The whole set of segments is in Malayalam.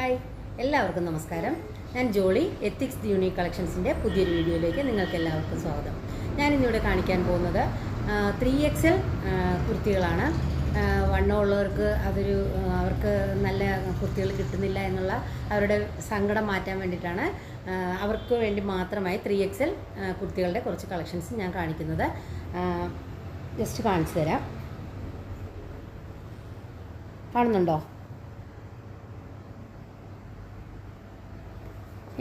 ഹായ്, എല്ലാവർക്കും നമസ്കാരം. ഞാൻ ജോളി, എത്തിക്സ് ദി യൂണീക്ക് കളക്ഷൻസിൻ്റെ പുതിയൊരു വീഡിയോയിലേക്ക് നിങ്ങൾക്ക് എല്ലാവർക്കും സ്വാഗതം. ഞാനിന്നിവിടെ കാണിക്കാൻ പോകുന്നത് 3XL കുർത്തികളാണ്. വണ്ണമുള്ളവർക്ക് അവർക്ക് നല്ല കുർത്തികൾ കിട്ടുന്നില്ല എന്നുള്ള അവരുടെ സങ്കടം മാറ്റാൻ വേണ്ടിയിട്ടാണ് അവർക്ക് വേണ്ടി മാത്രമായി 3XL കുർത്തികളുടെ കുറച്ച് കളക്ഷൻസ് ഞാൻ കാണിക്കുന്നത്. ജസ്റ്റ് കാണിച്ചു തരാം. കാണുന്നുണ്ടോ?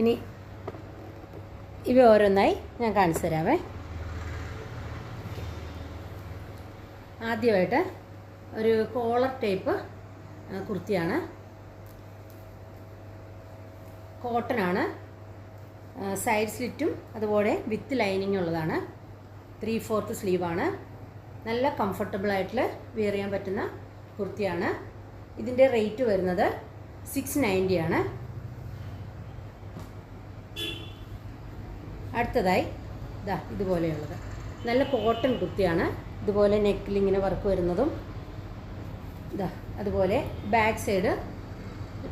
ഇനി ഇവ ഓരോന്നായി ഞാൻ കാണിച്ചു തരാമേ. ആദ്യമായിട്ട് ഒരു കോളർ ടൈപ്പ് കുർത്തിയാണ്. കോട്ടനാണ്. സൈഡ് സ്ലിറ്റും അതുപോലെ വിത്ത് ലൈനിങ് ഉള്ളതാണ്. 3/4 സ്ലീവാണ്. നല്ല കംഫർട്ടബിളായിട്ട് വെയർ ചെയ്യാൻ പറ്റുന്ന കുർത്തിയാണ്. ഇതിൻ്റെ റേറ്റ് വരുന്നത് 690 ആണ്. അടുത്തതായി ഇതുപോലെയുള്ളത് നല്ല കോട്ടൺ കുർത്തിയാണ്. ഇതുപോലെ നെക്കിൽ ഇങ്ങനെ വർക്ക് വരുന്നതും അതുപോലെ ബാക്ക് സൈഡ്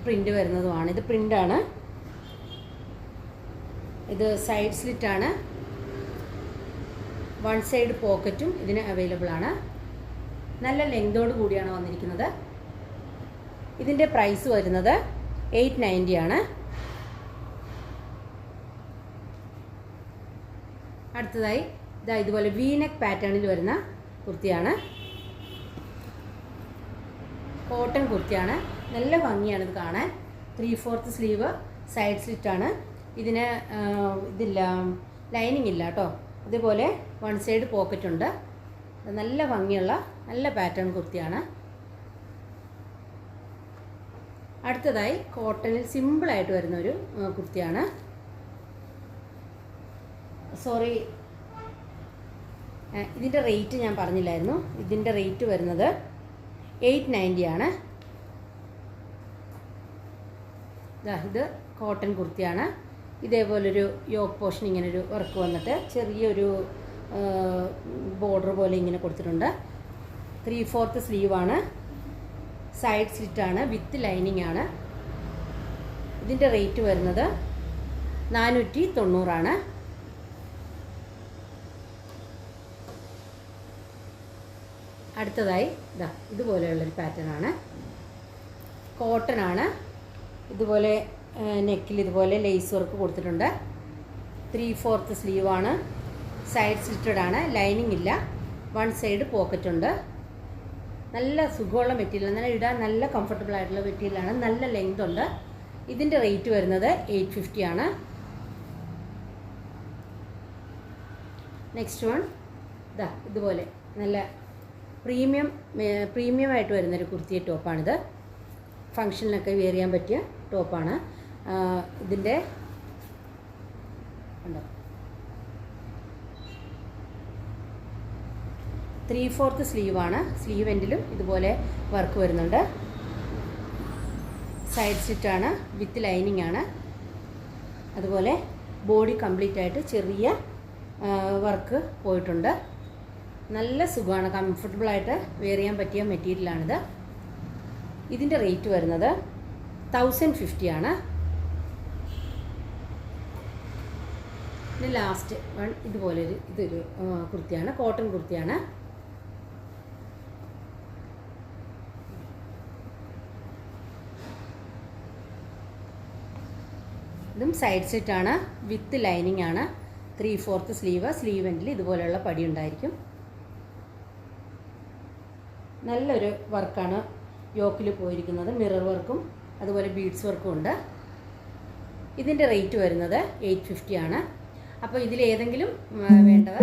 പ്രിൻ്റ് വരുന്നതുമാണ്. ഇത് പ്രിൻ്റാണ്. ഇത് സൈഡ് സ്ലിറ്റാണ്. വൺ സൈഡ് പോക്കറ്റും ഇതിന് അവൈലബിൾ ആണ്. നല്ല ലെങ്തോട് കൂടിയാണ് വന്നിരിക്കുന്നത്. ഇതിൻ്റെ പ്രൈസ് വരുന്നത് 890 ആണ്. അടുത്തതായി ഇതുപോലെ വീനെക്ക് പാറ്റേണിൽ വരുന്ന കുർത്തിയാണ്. കോട്ടൺ കുർത്തിയാണ്. നല്ല ഭംഗിയാണ് ഇത് കാണാൻ. 3/4 സ്ലീവ്, സൈഡ് സ്ലിറ്റാണ്. ഇതിന് ലൈനിങ് ഇല്ല കേട്ടോ. ഇതുപോലെ വൺ സൈഡ് പോക്കറ്റ് ഉണ്ട്. നല്ല ഭംഗിയുള്ള നല്ല പാറ്റേൺ കുർത്തിയാണ്. അടുത്തതായി കോട്ടണിൽ സിമ്പിളായിട്ട് വരുന്നൊരു കുർത്തിയാണ്. ഇതിൻ്റെ റേറ്റ് ഞാൻ പറഞ്ഞില്ലായിരുന്നു. ഇതിൻ്റെ റേറ്റ് വരുന്നത് 890 ആണ്. ഇത് കോട്ടൺ കുർത്തിയാണ്. ഇതേപോലൊരു യോക്ക് പോർഷൻ ഇങ്ങനൊരു വർക്ക് വന്നിട്ട് ചെറിയൊരു ബോർഡർ പോലെ ഇങ്ങനെ കൊടുത്തിട്ടുണ്ട്. 3/4 സ്ലീവാണ്. സൈഡ് സ്ലിറ്റാണ്. വിത്ത് ലൈനിങ് ആണ്. ഇതിൻ്റെ റേറ്റ് വരുന്നത് 490 ആണ്. അടുത്തതായി ഇതുപോലെയുള്ളൊരു പാറ്റേൺ ആണ്. കോട്ടൺ ആണ്. ഇതുപോലെ നെക്കിൽ ഇതുപോലെ ലേസ് വർക്ക് കൊടുത്തിട്ടുണ്ട്. 3/4 സ്ലീവാണ്. സൈഡ് സ്ലിറ്റഡ് ആണ്. ലൈനിങ് ഇല്ല. വൺ സൈഡ് പോക്കറ്റ് ഉണ്ട്. നല്ല സുഖമുള്ള മെറ്റീരിയൽ, നല്ല ഇടാൻ നല്ല കംഫർട്ടബിൾ ആയിട്ടുള്ള മെറ്റീരിയലാണ്. നല്ല ലെങ്ത് ഉണ്ട്. ഇതിൻ്റെ റേറ്റ് വരുന്നത് 850 ആണ്. നെക്സ്റ്റ് വൺ ഇതുപോലെ നല്ല പ്രീമിയം ആയിട്ട് വരുന്നൊരു കുർത്തി ടോപ്പാണിത്. ഫങ്ഷനിലൊക്കെ വെയർ ചെയ്യാൻ പറ്റിയ ടോപ്പാണ്. ഇതിൻ്റെ ഉണ്ടോ 3/4 സ്ലീവാണ്. സ്ലീവ് എൻഡിലും ഇതുപോലെ വർക്ക് വരുന്നുണ്ട്. സൈഡ് സ്റ്റിറ്റാണ്. വിത്ത് ലൈനിങ് ആണ്. അതുപോലെ ബോഡി കംപ്ലീറ്റ് ആയിട്ട് ചെറിയ വർക്ക് പോയിട്ടുണ്ട്. നല്ല സുഖമാണ്. കംഫർട്ടബിളായിട്ട് വെയർ ചെയ്യാൻ പറ്റിയ മെറ്റീരിയലാണിത്. ഇതിൻ്റെ റേറ്റ് വരുന്നത് 1050 ആണ്. പിന്നെ ലാസ്റ്റ് വൺ ഇതൊരു കുർത്തിയാണ്. കോട്ടൺ കുർത്തിയാണ്. ഇതും സൈഡ് സെറ്റാണ്. വിത്ത് ലൈനിങ് ആണ്. 3/4 സ്ലീവ്. സ്ലീവ് എൻഡിൽ ഇതുപോലെയുള്ള പടി ഉണ്ടായിരിക്കും. നല്ലൊരു വർക്കാണ് യോക്കിൽ പോയിരിക്കുന്നത്. മിറർ വർക്കും അതുപോലെ ബീഡ്സ് വർക്കും ഉണ്ട്. ഇതിൻ്റെ റേറ്റ് വരുന്നത് 850 ആണ്. അപ്പോൾ ഇതിലേതെങ്കിലും വേണ്ടവർ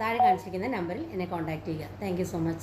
താഴെ കാണിച്ചിരിക്കുന്ന നമ്പറിൽ എന്നെ കോൺടാക്റ്റ് ചെയ്യുക. Thank you so much.